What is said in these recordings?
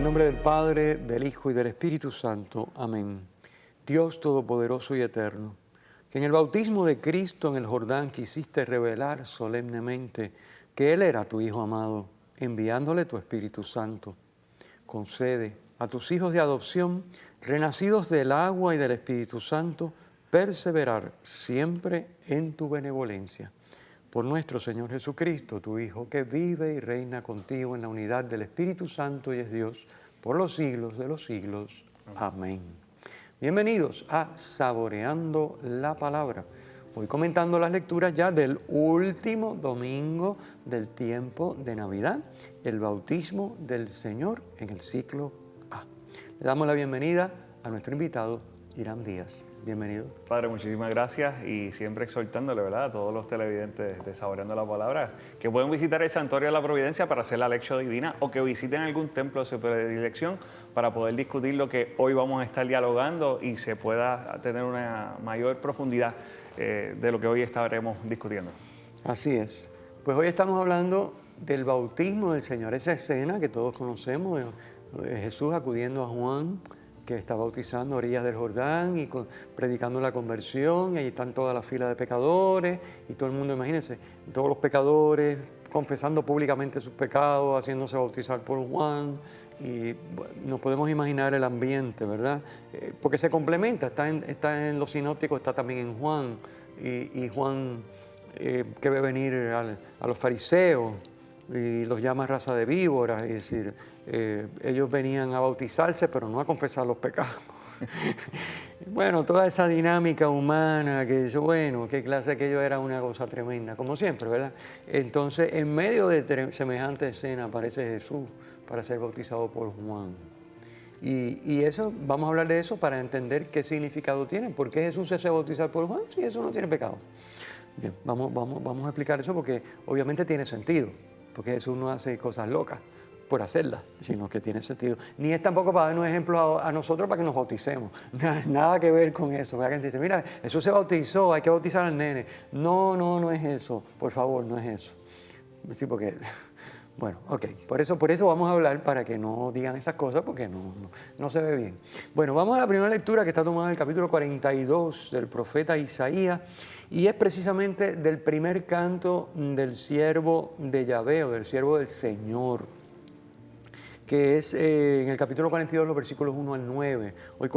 nombre del Padre, del Hijo y del Espíritu Santo. Amén. Dios Todopoderoso y Eterno, que en el bautismo de Cristo en el Jordán quisiste revelar solemnemente que Él era tu Hijo amado, enviándole tu Espíritu Santo. Concede a tus hijos de adopción, renacidos del agua y del Espíritu Santo, perseverar siempre en tu benevolencia. Por nuestro Señor Jesucristo, tu Hijo, que vive y reina contigo en la unidad del Espíritu Santo y es Dios, por los siglos de los siglos. Amén. Bienvenidos a Saboreando la Palabra. Voy comentando las lecturas ya del último domingo del tiempo de Navidad, el bautismo del Señor en el ciclo A. Le damos la bienvenida a nuestro invitado, Irán Díaz. Bienvenido. Padre, muchísimas gracias y siempre exhortándole, ¿verdad?, a todos los televidentes de Saboreando la Palabra que pueden visitar el Santuario de la Providencia para hacer la lección divina o que visiten algún templo de su predilección para poder discutir lo que hoy vamos a estar dialogando y se pueda tener una mayor profundidad de lo que hoy estaremos discutiendo. Así es. Pues hoy estamos hablando del bautismo del Señor, esa escena que todos conocemos de Jesús acudiendo a Juan, que está bautizando a orillas del Jordán y predicando la conversión, y ahí están toda la fila de pecadores y todo el mundo, imagínense, todos los pecadores confesando públicamente sus pecados, haciéndose bautizar por Juan, y nos podemos imaginar el ambiente, ¿verdad? Porque se complementa, está en los sinópticos, está también en Juan, y Juan que ve venir a los fariseos y los llama raza de víboras, es decir, ellos venían a bautizarse, pero no a confesar los pecados. Bueno, toda esa dinámica humana, que dice, bueno, qué clase, aquello era una cosa tremenda, como siempre, ¿verdad? Entonces, en medio de semejante escena aparece Jesús para ser bautizado por Juan. Y eso, vamos a hablar de eso para entender qué significado tiene. ¿Por qué Jesús se hace bautizar por Juan si Jesús no tiene pecado? Bien, vamos a explicar eso porque obviamente tiene sentido, porque Jesús no hace cosas locas por hacerlas, sino que tiene sentido. Ni es tampoco para darnos ejemplos a nosotros para que nos bauticemos. Nada que ver con eso. La gente dice, mira, Jesús se bautizó, hay que bautizar al nene. No es eso. Por favor, no es eso. Sí, porque, bueno, ok. Por eso vamos a hablar para que no digan esas cosas porque no se ve bien. Bueno, vamos a la primera lectura que está tomada en el capítulo 42 del profeta Isaías y es precisamente del primer canto del siervo de Yahvé o del siervo del Señor, que es en el capítulo 42, los versículos 1 al 9. Hoy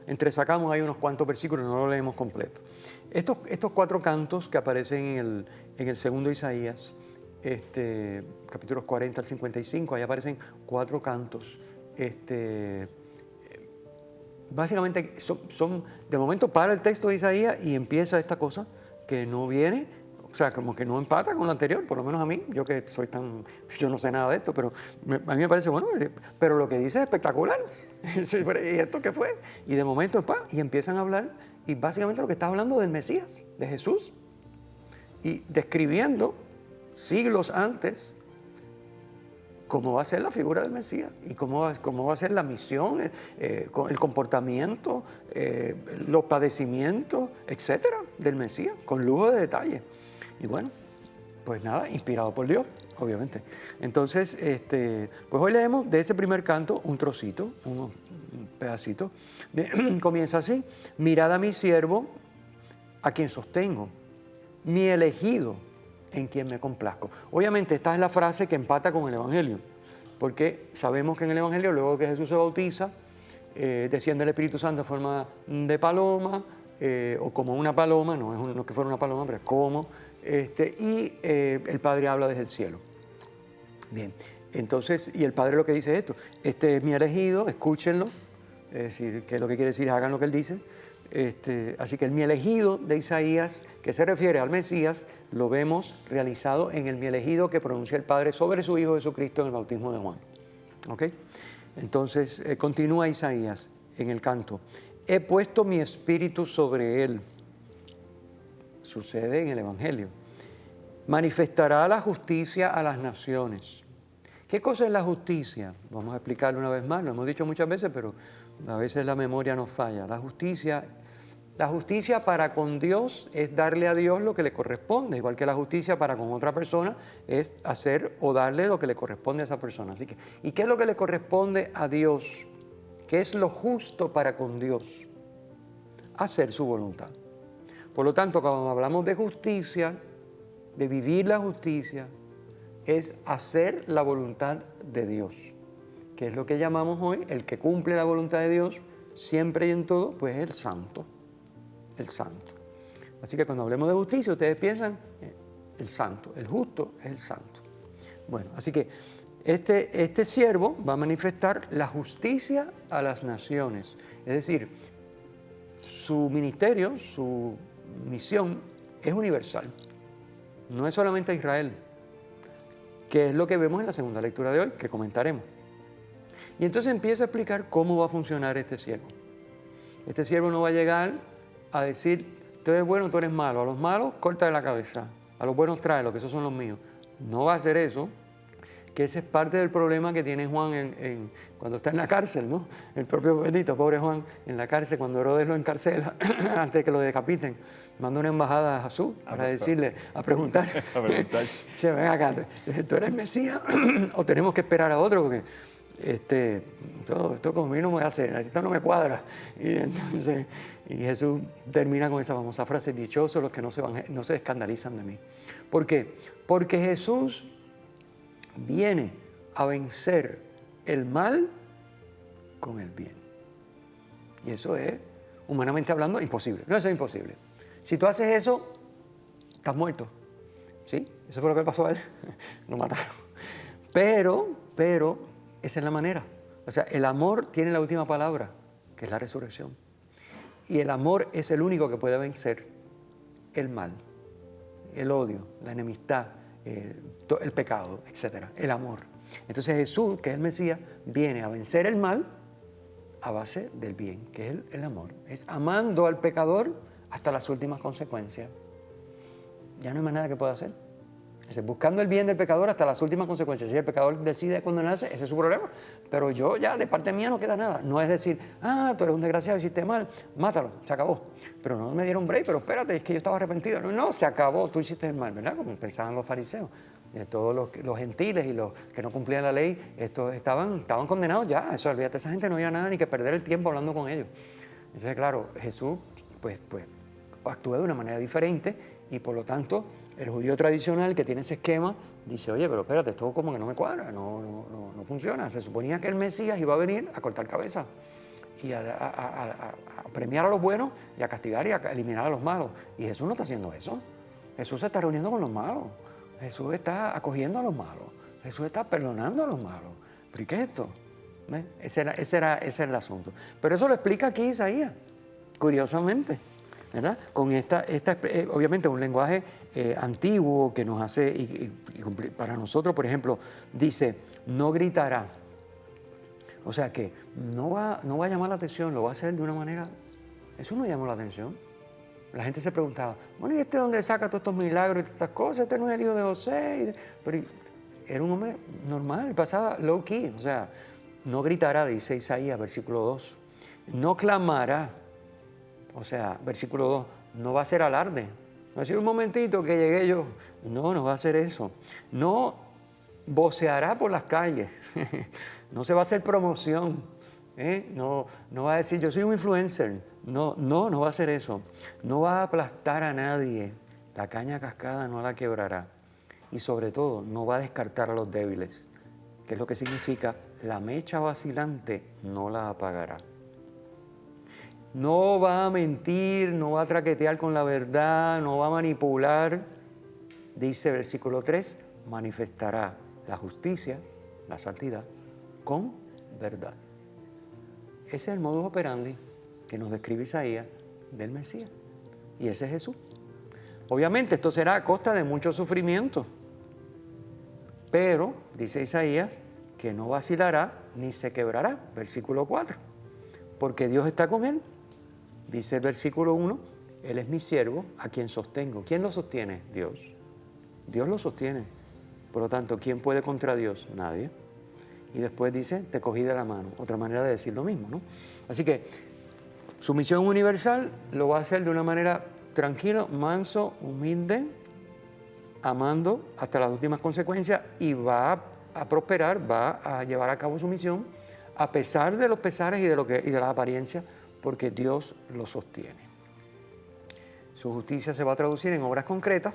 entresacamos ahí unos cuantos versículos, no lo leemos completo. Estos cuatro cantos que aparecen en el segundo Isaías, capítulos 40 al 55, ahí aparecen cuatro cantos. Básicamente son, de momento para el texto de Isaías y empieza esta cosa que no viene. O sea, como que no empata con lo anterior, por lo menos a mí, yo no sé nada de esto, pero a mí me parece, bueno, pero lo que dice es espectacular. ¿Y esto qué fue? Y de momento, y empiezan a hablar, y básicamente lo que está hablando del Mesías, de Jesús, y describiendo siglos antes cómo va a ser la figura del Mesías y cómo va a ser la misión, el comportamiento, los padecimientos, etcétera, del Mesías, con lujo de detalle. Y bueno, pues nada, inspirado por Dios, obviamente. Entonces, pues hoy leemos de ese primer canto un trocito, un pedacito. Comienza así: mirad a mi siervo, a quien sostengo, mi elegido, en quien me complazco. Obviamente esta es la frase que empata con el Evangelio, porque sabemos que en el Evangelio, luego que Jesús se bautiza, desciende el Espíritu Santo en forma de paloma, o como una paloma, no es que fuera una paloma, pero es como, y el Padre habla desde el cielo. Bien, entonces, y el Padre lo que dice es esto: este es mi elegido, escúchenlo, es decir, que lo que quiere decir es hagan lo que Él dice. Así que el mi elegido de Isaías, que se refiere al Mesías, lo vemos realizado en el mi elegido que pronuncia el Padre sobre su Hijo Jesucristo en el bautismo de Juan. ¿Ok? Entonces, continúa Isaías en el canto: he puesto mi espíritu sobre él. Sucede en el Evangelio. Manifestará la justicia a las naciones. ¿Qué cosa es la justicia? Vamos a explicarlo una vez más, lo hemos dicho muchas veces, pero a veces la memoria nos falla. La justicia La justicia para con Dios es darle a Dios lo que le corresponde, igual que la justicia para con otra persona es hacer o darle lo que le corresponde a esa persona. Así que, ¿y qué es lo que le corresponde a Dios? ¿Qué es lo justo para con Dios? Hacer su voluntad. Por lo tanto, cuando hablamos de justicia, de vivir la justicia, es hacer la voluntad de Dios, que es lo que llamamos hoy el que cumple la voluntad de Dios siempre y en todo, pues el santo. El santo. Así que cuando hablemos de justicia, ustedes piensan el santo, el justo es el santo. Bueno, así que este siervo va a manifestar la justicia a las naciones. Es decir, su ministerio, su misión es universal. No es solamente a Israel, que es lo que vemos en la segunda lectura de hoy, que comentaremos. Y entonces empieza a explicar cómo va a funcionar este siervo. Este siervo no va a llegar a decir, tú eres bueno, tú eres malo. A los malos, córtale la cabeza. A los buenos tráelos, que esos son los míos. No va a hacer eso, que ese es parte del problema que tiene Juan cuando está en la cárcel, ¿no? El propio bendito, pobre Juan, en la cárcel, cuando Herodes lo encarcela, antes de que lo decapiten, manda una embajada a Jesús para decirle, a preguntar. Se ven acá, ¿tú eres Mesías o tenemos que esperar a otro? Porque esto conmigo no me hace, esto no me cuadra. Y entonces, y Jesús termina con esa famosa frase, dichosos los que no se escandalizan de mí. ¿Por qué? Porque Jesús viene a vencer el mal con el bien. Y eso es, humanamente hablando, imposible. No, eso es imposible. Si tú haces eso, estás muerto. ¿Sí? Eso fue lo que pasó a él. Lo mataron. Pero, esa es la manera. O sea, el amor tiene la última palabra, que es la resurrección. Y el amor es el único que puede vencer el mal, el odio, la enemistad, el pecado, etc. El amor. Entonces Jesús, que es el Mesías, viene a vencer el mal a base del bien, que es el amor. Es amando al pecador hasta las últimas consecuencias. Ya no hay más nada que pueda hacer. Es buscando el bien del pecador hasta las últimas consecuencias. Si el pecador decide condenarse, ese es su problema. Pero yo ya, de parte mía, no queda nada. No es decir, tú eres un desgraciado, hiciste mal, mátalo, se acabó. Pero no me dieron break, pero espérate, es que yo estaba arrepentido. No, se acabó, tú hiciste el mal, ¿verdad? Como pensaban los fariseos. Todos los gentiles y los que no cumplían la ley, estos estaban condenados ya. Eso, olvídate, esa gente no había nada ni que perder el tiempo hablando con ellos. Entonces, claro, Jesús, pues actúa de una manera diferente y por lo tanto el judío tradicional que tiene ese esquema dice, oye, pero espérate, esto como que no me cuadra, no funciona. Se suponía que el Mesías iba a venir a cortar cabeza y a premiar a los buenos y a castigar y a eliminar a los malos. Y Jesús no está haciendo eso. Jesús se está reuniendo con los malos. Jesús está acogiendo a los malos. Jesús está perdonando a los malos. ¿Pero y qué es esto? Ese era el asunto. Pero eso lo explica aquí Isaías, curiosamente, ¿verdad? Con obviamente un lenguaje antiguo que nos hace, y para nosotros, por ejemplo, dice, no gritará. O sea que no va a llamar la atención, lo va a hacer de una manera, eso no llamó la atención. La gente se preguntaba, bueno, ¿y este dónde saca todos estos milagros y estas cosas? Este no es el hijo de José. Pero era un hombre normal, pasaba low key, o sea, no gritará, dice Isaías, versículo 2. No clamará, o sea, versículo 2, no va a hacer alarde. No va a decir un momentito que llegué yo. No va a hacer eso. No voceará por las calles. No se va a hacer promoción. No va a decir, yo soy un influencer. No va a hacer eso. No va a aplastar a nadie. La caña cascada no la quebrará. Y sobre todo, no va a descartar a los débiles, que es lo que significa la mecha vacilante no la apagará. No va a mentir, no va a traquetear con la verdad, no va a manipular. Dice versículo 3, manifestará la justicia, la santidad, con verdad. Ese es el modus operandi que nos describe Isaías del Mesías. Y ese es Jesús. Obviamente esto será a costa de mucho sufrimiento. Pero, dice Isaías, que no vacilará ni se quebrará. Versículo 4. Porque Dios está con él. Dice el versículo 1, Él es mi siervo a quien sostengo. ¿Quién lo sostiene? Dios. Dios lo sostiene. Por lo tanto, ¿quién puede contra Dios? Nadie. Y después dice, te cogí de la mano. Otra manera de decir lo mismo, ¿no? Así que Su misión universal lo va a hacer de una manera tranquilo, manso, humilde, amando hasta las últimas consecuencias y va a prosperar, va a llevar a cabo su misión a pesar de los pesares y de las apariencias, porque Dios lo sostiene. Su justicia se va a traducir en obras concretas,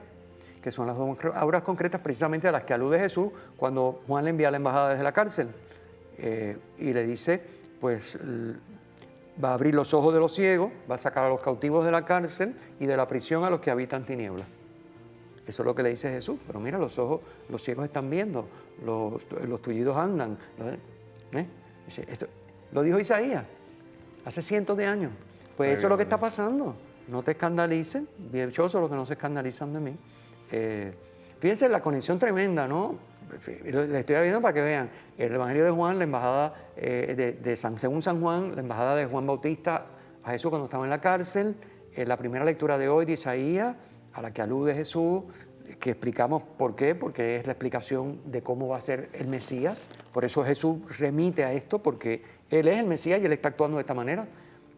que son las obras concretas precisamente a las que alude Jesús cuando Juan le envía a la embajada desde la cárcel y le dice, pues va a abrir los ojos de los ciegos, va a sacar a los cautivos de la cárcel y de la prisión a los que habitan tinieblas. Eso es lo que le dice Jesús, pero mira, los ciegos están viendo, los tullidos andan. Eso, lo dijo Isaías hace cientos de años. Pues eso es lo que está pasando. No te escandalicen, dichosos los que no se escandalizan de mí. Fíjense la conexión tremenda, ¿no? Le estoy viendo para que vean. El Evangelio de Juan, la embajada según San Juan, la embajada de Juan Bautista a Jesús cuando estaba en la cárcel. La primera lectura de hoy de Isaías, a la que alude Jesús, que explicamos por qué, porque es la explicación de cómo va a ser el Mesías. Por eso Jesús remite a esto, porque Él es el Mesías y Él está actuando de esta manera.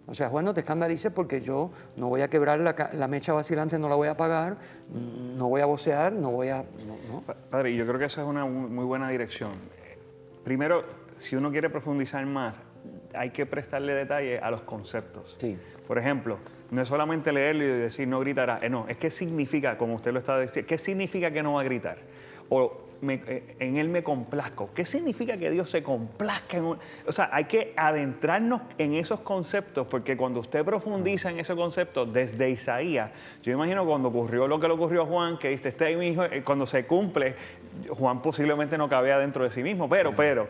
O sea, Juan, no te escandalices porque yo no voy a quebrar la mecha vacilante, no la voy a apagar, no voy a vocear, no voy a... No. Padre, yo creo que eso es una muy buena dirección. Primero, si uno quiere profundizar más, hay que prestarle detalle a los conceptos. Sí. Por ejemplo, no es solamente leerlo y decir no gritará. No, es qué significa, como usted lo está diciendo, qué significa que no va a gritar. O en Él me complazco. ¿Qué significa que Dios se complazca? O sea, hay que adentrarnos en esos conceptos, porque cuando usted profundiza en ese concepto desde Isaías, yo imagino cuando ocurrió lo que le ocurrió a Juan, que dice, este mi hijo, cuando se cumple, Juan posiblemente no cabía dentro de sí mismo, pero,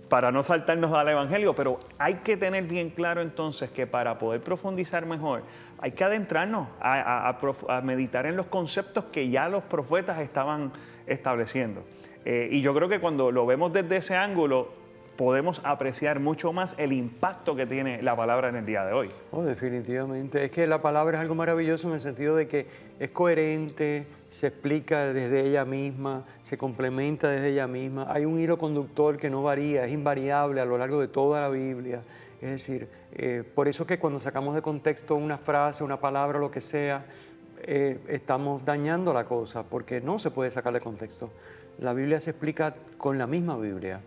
para no saltarnos al Evangelio, pero hay que tener bien claro entonces que para poder profundizar mejor, hay que adentrarnos a meditar en los conceptos que ya los profetas estaban estableciendo. Y yo creo que cuando lo vemos desde ese ángulo, podemos apreciar mucho más el impacto que tiene la palabra en el día de hoy. Oh, definitivamente. Es que la palabra es algo maravilloso en el sentido de que es coherente, se explica desde ella misma, se complementa desde ella misma. Hay un hilo conductor que no varía, es invariable a lo largo de toda la Biblia. Es decir, por eso es que cuando sacamos de contexto una frase, una palabra, lo que sea, estamos dañando la cosa, porque no se puede sacar de contexto. La Biblia se explica con la misma Biblia,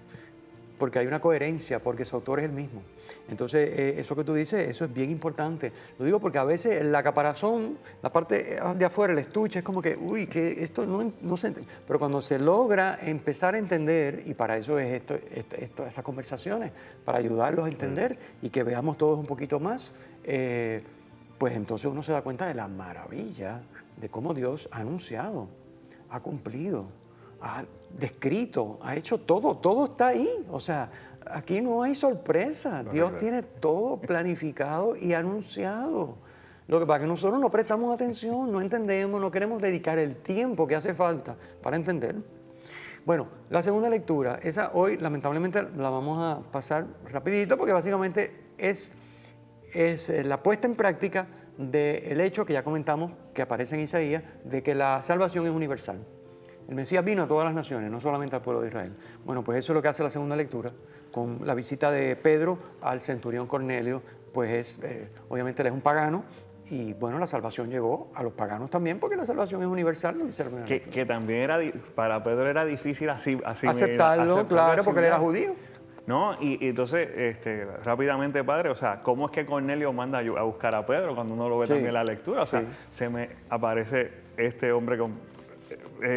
porque hay una coherencia, porque su autor es el mismo. Entonces, eso que tú dices, eso es bien importante. Lo digo porque a veces la caparazón, la parte de afuera, el estuche, es como que, uy, que esto no se entiende. Pero cuando se logra empezar a entender, y para eso es estas conversaciones, para ayudarlos a entender y que veamos todos un poquito más, pues entonces uno se da cuenta de la maravilla de cómo Dios ha anunciado, ha cumplido, ha descrito, ha hecho todo está ahí. O sea, aquí no hay sorpresa. Dios tiene todo planificado y anunciado. Lo que pasa es que nosotros no prestamos atención, no entendemos, no queremos dedicar el tiempo que hace falta para entender. Bueno, la segunda lectura, esa hoy lamentablemente la vamos a pasar rapidito porque básicamente es la puesta en práctica del hecho que ya comentamos, que aparece en Isaías, de que la salvación es universal. El Mesías vino a todas las naciones, no solamente al pueblo de Israel. Bueno, pues eso es lo que hace la segunda lectura, con la visita de Pedro al centurión Cornelio, pues obviamente él es un pagano, y bueno, la salvación llegó a los paganos también, porque la salvación es universal. ¿No? Que también para Pedro era difícil aceptarlo, claro, porque él era judío. No, y entonces, rápidamente, padre, o sea, ¿cómo es que Cornelio manda a buscar a Pedro cuando uno lo ve también en la lectura? O sea, se me aparece este hombre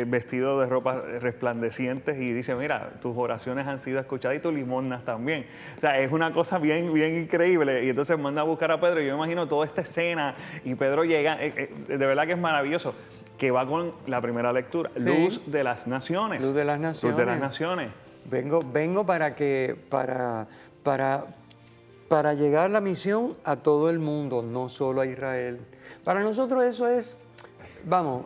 vestido de ropas resplandecientes y dice, mira, tus oraciones han sido escuchadas y tus limosnas también. O sea, es una cosa bien increíble. Y entonces manda a buscar a Pedro. Y yo me imagino toda esta escena y Pedro llega, de verdad que es maravilloso, que va con la primera lectura, Luz de las Naciones. Luz de las Naciones. Luz de las Naciones. Vengo para llegar la misión a todo el mundo, no solo a Israel. Para nosotros eso es,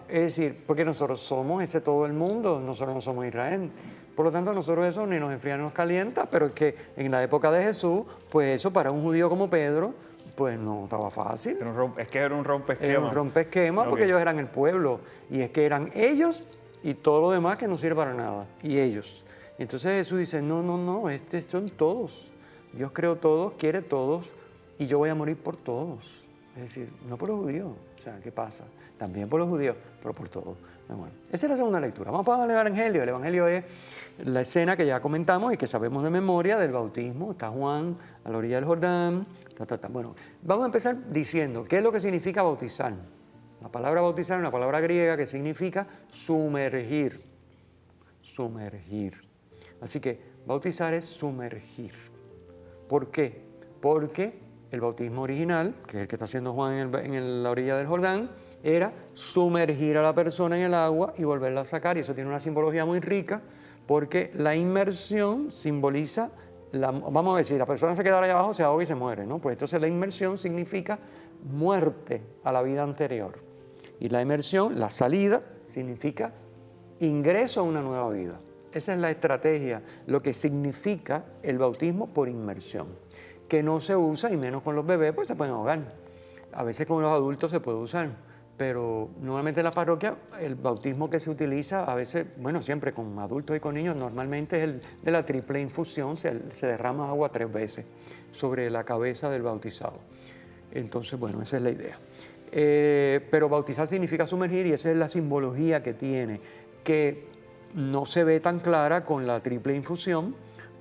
es decir, porque nosotros somos ese todo el mundo, nosotros no somos Israel. Por lo tanto, nosotros eso ni nos enfría ni nos calienta, pero es que en la época de Jesús, pues eso para un judío como Pedro, pues no estaba fácil. Es que era un rompesquema. Era un rompesquema porque ellos eran el pueblo, y es que eran ellos y todo lo demás que no sirve para nada, y ellos. Entonces Jesús dice, no, son todos. Dios creó todos, quiere todos, y yo voy a morir por todos. Es decir, no por los judíos. O sea, ¿qué pasa? También por los judíos, pero por todos. Bueno, esa es la segunda lectura. Vamos para el Evangelio. El Evangelio es la escena que ya comentamos y que sabemos de memoria del bautismo. Está Juan a la orilla del Jordán. Bueno, vamos a empezar diciendo qué es lo que significa bautizar. La palabra bautizar es una palabra griega que significa sumergir. Sumergir. Así que bautizar es sumergir. ¿Por qué? Porque el bautismo original, que es el que está haciendo Juan en la orilla del Jordán, era sumergir a la persona en el agua y volverla a sacar. Y eso tiene una simbología muy rica, porque la inmersión simboliza, vamos a decir, la persona se queda allá abajo, se ahoga y se muere, ¿no? Pues entonces la inmersión significa muerte a la vida anterior. Y la inmersión, la salida, significa ingreso a una nueva vida. Esa es la estrategia, lo que significa el bautismo por inmersión, que no se usa, y menos con los bebés, pues se pueden ahogar. A veces con los adultos se puede usar, pero normalmente en la parroquia el bautismo que se utiliza, a veces, bueno, siempre con adultos y con niños, normalmente es el de la triple infusión, se derrama agua 3 veces sobre la cabeza del bautizado. Entonces, bueno, esa es la idea. Pero bautizar significa sumergir, y esa es la simbología que tiene, que no se ve tan clara con la triple infusión,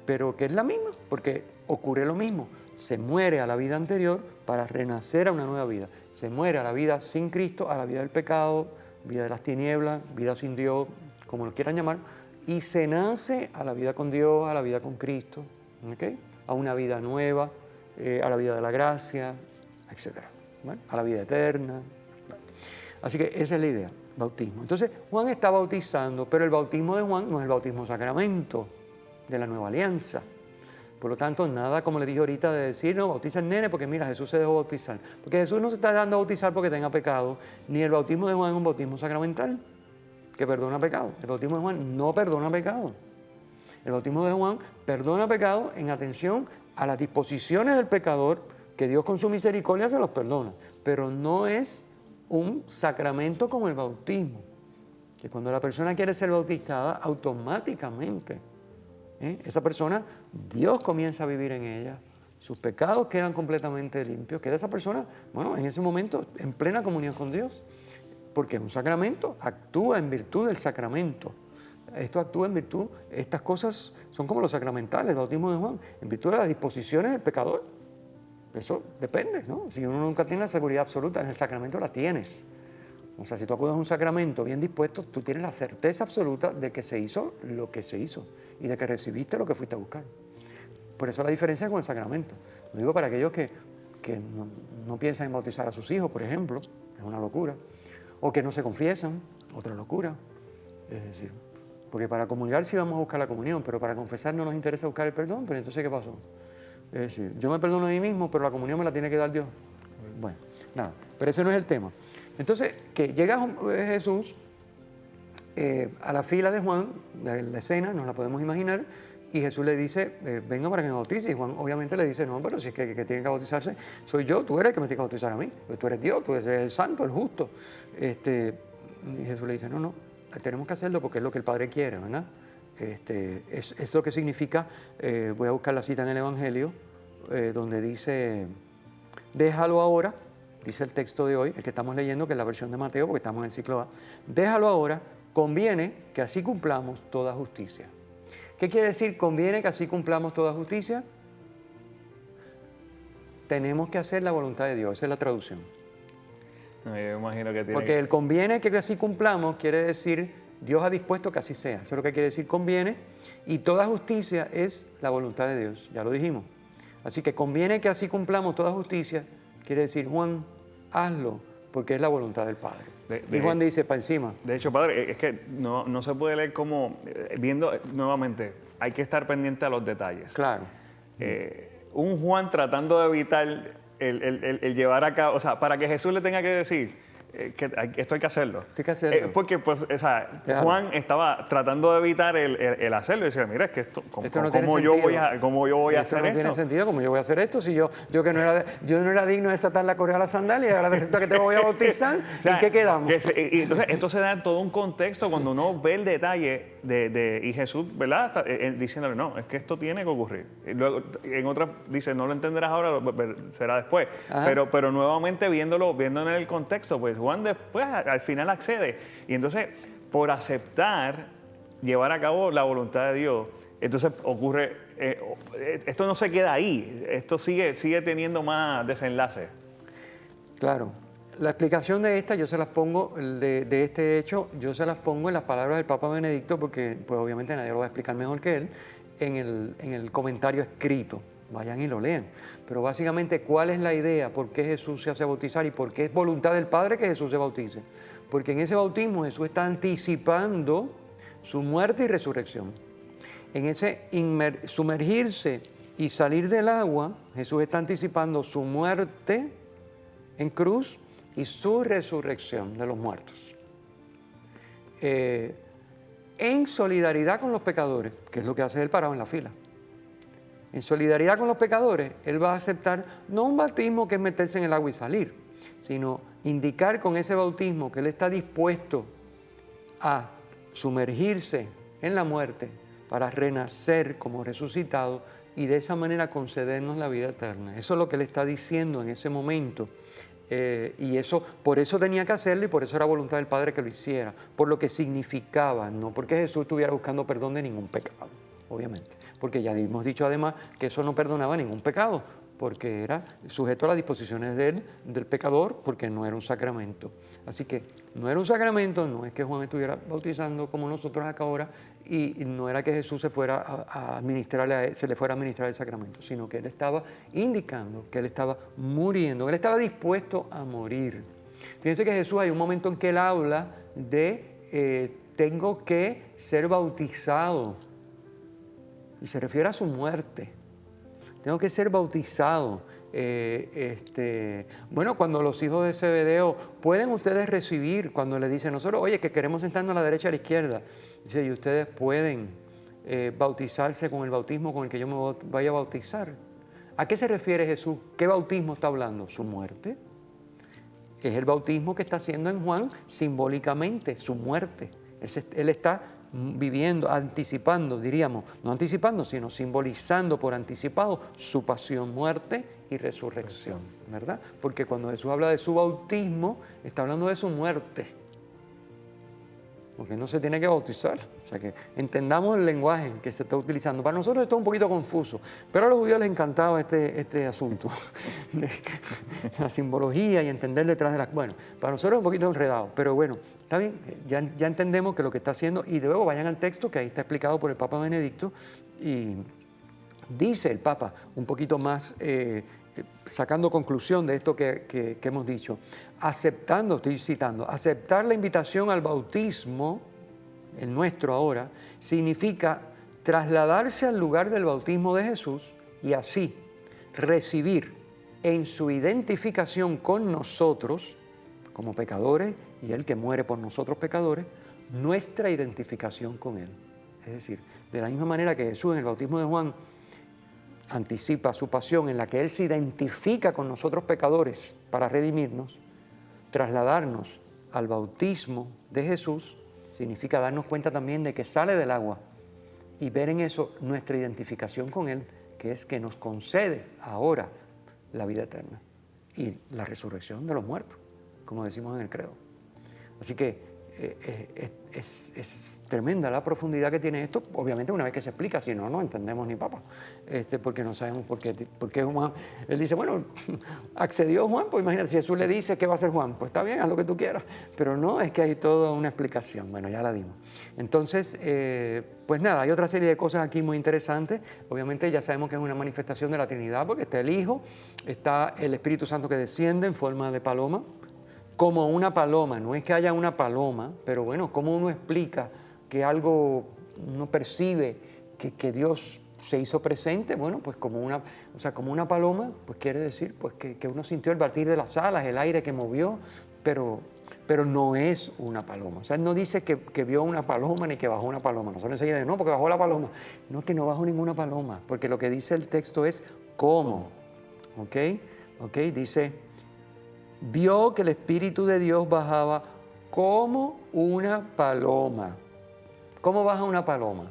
pero que es la misma, porque ocurre lo mismo. Se muere a la vida anterior para renacer a una nueva vida. Se muere a la vida sin Cristo, a la vida del pecado, vida de las tinieblas, vida sin Dios, como lo quieran llamar, y se nace a la vida con Dios, a la vida con Cristo, ¿okay? A una vida nueva, a la vida de la gracia, etc. ¿Vale? A la vida eterna. Así que esa es la idea, bautismo. Entonces, Juan está bautizando, pero el bautismo de Juan no es el bautismo sacramento de la nueva alianza. Por lo tanto, nada, como le dije ahorita, de decir, no, bautiza al nene porque mira, Jesús se dejó bautizar. Porque Jesús no se está dando a bautizar porque tenga pecado, ni el bautismo de Juan es un bautismo sacramental que perdona pecado. El bautismo de Juan no perdona pecado. El bautismo de Juan perdona pecado en atención a las disposiciones del pecador, que Dios con su misericordia se los perdona, pero no es un sacramento como el bautismo, que cuando la persona quiere ser bautizada, automáticamente esa persona, Dios comienza a vivir en ella, sus pecados quedan completamente limpios, queda esa persona, bueno, en ese momento en plena comunión con Dios, porque un sacramento actúa en virtud del sacramento. Esto actúa en virtud, estas cosas son como los sacramentales, el bautismo de Juan, en virtud de las disposiciones del pecador. Eso depende, ¿no? Si uno nunca tiene la seguridad absoluta, en el sacramento la tienes. O sea, si tú acudes a un sacramento bien dispuesto, tú tienes la certeza absoluta de que se hizo lo que se hizo y de que recibiste lo que fuiste a buscar. Por eso la diferencia con el sacramento. Lo digo para aquellos que no piensan en bautizar a sus hijos, por ejemplo, es una locura. O que no se confiesan, otra locura. Es decir, porque para comulgar sí vamos a buscar la comunión, pero para confesar no nos interesa buscar el perdón, pero entonces ¿qué pasó? Es decir, yo me perdono a mí mismo, pero la comunión me la tiene que dar Dios. Bueno, nada, pero ese no es el tema. Entonces, que llega Jesús a la fila de Juan, la escena, nos la podemos imaginar, y Jesús le dice, venga para que me bautice. Y Juan obviamente le dice, no, pero si es que tiene que bautizarse, soy yo, tú eres el que me tiene que bautizar a mí. Pues tú eres Dios, tú eres el santo, el justo. Y Jesús le dice, no, tenemos que hacerlo porque es lo que el Padre quiere, ¿verdad? Es lo que significa, voy a buscar la cita en el Evangelio, donde dice, déjalo ahora, dice el texto de hoy, el que estamos leyendo, que es la versión de Mateo, porque estamos en el ciclo A, déjalo ahora, conviene que así cumplamos toda justicia. ¿Qué quiere decir conviene que así cumplamos toda justicia? Tenemos que hacer la voluntad de Dios, esa es la traducción. No, yo imagino que tiene... Porque el conviene que así cumplamos quiere decir Dios ha dispuesto que así sea. Eso es lo que quiere decir conviene. Y toda justicia es la voluntad de Dios, ya lo dijimos. Así que conviene que así cumplamos toda justicia, quiere decir, Juan, hazlo, porque es la voluntad del Padre. Y Juan dice, para encima. De hecho, Padre, es que no se puede leer como, viendo nuevamente, hay que estar pendiente a los detalles. Claro. Un Juan tratando de evitar el llevar a cabo, o sea, para que Jesús le tenga que decir que esto hay que hacerlo. Hay que hacerlo. Porque, pues, o sea, claro. Juan estaba tratando de evitar el hacerlo y decía, mira, es que esto no ¿cómo yo voy a hacer esto? No tiene sentido, ¿cómo yo voy a hacer esto? Si yo que no era digno de desatar la correa a la sandalia y ahora resulta que te voy a bautizar, o sea, ¿y qué quedamos? Y entonces esto se da todo un contexto cuando uno ve el detalle y Jesús, ¿verdad? Diciéndole, no, es que esto tiene que ocurrir. Y luego, en otras dice, no lo entenderás ahora, será después. Pero nuevamente viéndolo en el contexto, pues Juan después al final accede. Y entonces, por aceptar, llevar a cabo la voluntad de Dios, entonces ocurre, esto no se queda ahí, esto sigue teniendo más desenlace. Claro. La explicación de esta, yo se las pongo, de este hecho, yo se las pongo en las palabras del Papa Benedicto, porque pues obviamente nadie lo va a explicar mejor que él, en el comentario escrito. Vayan y lo lean. Pero básicamente, ¿cuál es la idea? ¿Por qué Jesús se hace bautizar? ¿Y por qué es voluntad del Padre que Jesús se bautice? Porque en ese bautismo Jesús está anticipando su muerte y resurrección. En ese sumergirse y salir del agua, Jesús está anticipando su muerte en cruz y su resurrección de los muertos. En solidaridad con los pecadores, que es lo que hace él parado en la fila. En solidaridad con los pecadores, él va a aceptar no un bautismo que es meterse en el agua y salir, sino indicar con ese bautismo que él está dispuesto a sumergirse en la muerte para renacer como resucitado y de esa manera concedernos la vida eterna. Eso es lo que él está diciendo en ese momento. Y eso, por eso tenía que hacerlo y por eso era voluntad del Padre que lo hiciera, por lo que significaba, no porque Jesús estuviera buscando perdón de ningún pecado, obviamente, porque ya hemos dicho además que eso no perdonaba ningún pecado, porque era sujeto a las disposiciones del pecador, porque no era un sacramento. Así que no era un sacramento, no es que Juan estuviera bautizando como nosotros acá ahora, y no era que Jesús se le fuera a administrar el sacramento, sino que él estaba indicando que él estaba muriendo, que él estaba dispuesto a morir. Fíjense que Jesús hay un momento en que él habla de tengo que ser bautizado, y se refiere a su muerte. Tengo que ser bautizado. Bueno, cuando los hijos de Zebedeo, ¿pueden ustedes recibir? Cuando le dicen nosotros, oye, que queremos sentarnos a la derecha y a la izquierda. Dice, y ustedes pueden bautizarse con el bautismo con el que yo me vaya a bautizar. ¿A qué se refiere Jesús? ¿Qué bautismo está hablando? ¿Su muerte? Es el bautismo que está haciendo en Juan simbólicamente, su muerte. Él está viviendo, anticipando, diríamos, no anticipando, sino simbolizando por anticipado su pasión, muerte y resurrección, ¿verdad? Porque cuando Jesús habla de su bautismo, está hablando de su muerte, porque no se tiene que bautizar. O sea que entendamos el lenguaje que se está utilizando. Para nosotros esto es un poquito confuso, pero a los judíos les encantaba este asunto, de la simbología y entender detrás de las... Bueno, para nosotros es un poquito enredado, pero bueno, está bien, ya entendemos que lo que está haciendo, y luego vayan al texto que ahí está explicado por el Papa Benedicto, y dice el Papa un poquito más... sacando conclusión de esto que hemos dicho, estoy citando, aceptar la invitación al bautismo, el nuestro ahora, significa trasladarse al lugar del bautismo de Jesús y así recibir en su identificación con nosotros, como pecadores, y Él que muere por nosotros pecadores, nuestra identificación con Él. Es decir, de la misma manera que Jesús en el bautismo de Juan anticipa su pasión en la que Él se identifica con nosotros pecadores para redimirnos, trasladarnos al bautismo de Jesús significa darnos cuenta también de que sale del agua y ver en eso nuestra identificación con Él, que es que nos concede ahora la vida eterna y la resurrección de los muertos, como decimos en el credo. Así que es tremenda la profundidad que tiene esto, obviamente una vez que se explica, si no, no entendemos ni papa, porque no sabemos por qué Juan, él dice, bueno, accedió Juan, pues imagínate, si Jesús le dice, ¿qué va a hacer Juan? Pues está bien, haz lo que tú quieras, pero no, es que hay toda una explicación, bueno, ya la dimos. Entonces, pues nada, hay otra serie de cosas aquí muy interesantes, obviamente ya sabemos que es una manifestación de la Trinidad, porque está el Hijo, está el Espíritu Santo que desciende en forma de paloma, como una paloma, no es que haya una paloma, pero bueno, ¿cómo uno explica que algo, uno percibe que Dios se hizo presente? Bueno, pues como una paloma, pues quiere decir pues que uno sintió el batir de las alas, el aire que movió, pero no es una paloma. O sea, él no dice que vio una paloma ni que bajó una paloma. Nosotros enseguida no, porque bajó la paloma. No, que no bajó ninguna paloma, porque lo que dice el texto es cómo. ¿Ok? Dice... vio que el Espíritu de Dios bajaba como una paloma ¿Cómo baja una paloma?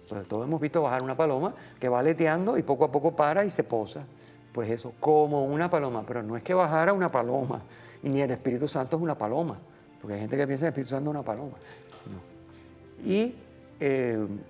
Pues todos hemos visto bajar una paloma que va aleteando y poco a poco para y se posa. Pues eso, como una paloma, pero no es que bajara una paloma, ni el Espíritu Santo es una paloma, porque hay gente que piensa que el Espíritu Santo es una paloma. No. Y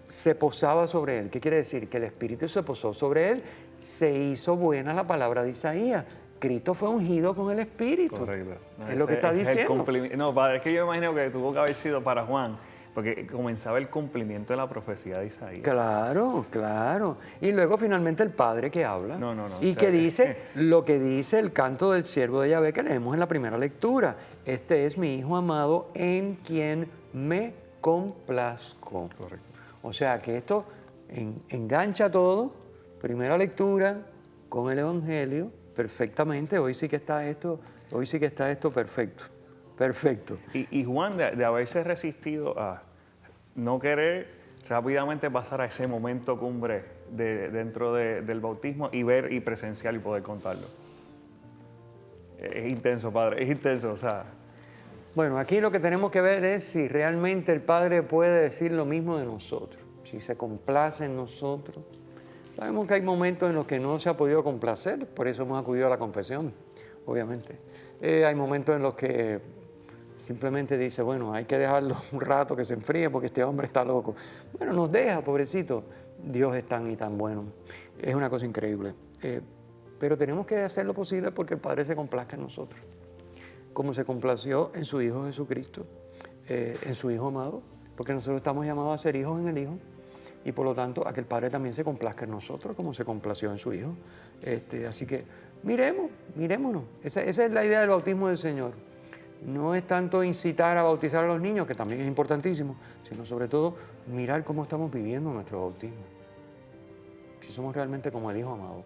se posaba sobre él. ¿Qué quiere decir? Que el Espíritu se posó sobre él, se hizo buena la palabra de Isaías. Cristo fue ungido con el Espíritu. Correcto. No, Es lo que está diciendo. No, padre, es que yo me imagino que tuvo que haber sido para Juan, porque comenzaba el cumplimiento de la profecía de Isaías. Claro, claro. Y luego finalmente el Padre que habla. No. Y que dice lo que dice el canto del siervo de Yahvé que leemos en la primera lectura. Este es mi Hijo amado en quien me complazco. Correcto. O sea que esto engancha todo. Primera lectura con el Evangelio perfectamente. Hoy sí que está esto perfecto. Perfecto. Y Juan, de haberse resistido a no querer rápidamente pasar a ese momento cumbre dentro del bautismo y ver y presenciar y poder contarlo. Es intenso, padre, es intenso, o sea. Bueno, aquí lo que tenemos que ver es si realmente el Padre puede decir lo mismo de nosotros, si se complace en nosotros. Sabemos que hay momentos en los que no se ha podido complacer, por eso hemos acudido a la confesión, obviamente. Hay momentos en los que simplemente dice, bueno, hay que dejarlo un rato que se enfríe porque este hombre está loco. Bueno, nos deja, pobrecito. Dios es tan y tan bueno. Es una cosa increíble. Pero tenemos que hacer lo posible porque el Padre se complazca en nosotros, como se complació en su Hijo Jesucristo, en su Hijo amado, porque nosotros estamos llamados a ser hijos en el Hijo y por lo tanto a que el Padre también se complazca en nosotros como se complació en su Hijo. Así que mirémonos. Esa es la idea del bautismo del Señor. No es tanto incitar a bautizar a los niños, que también es importantísimo, sino sobre todo mirar cómo estamos viviendo nuestro bautismo. Si somos realmente como el Hijo amado.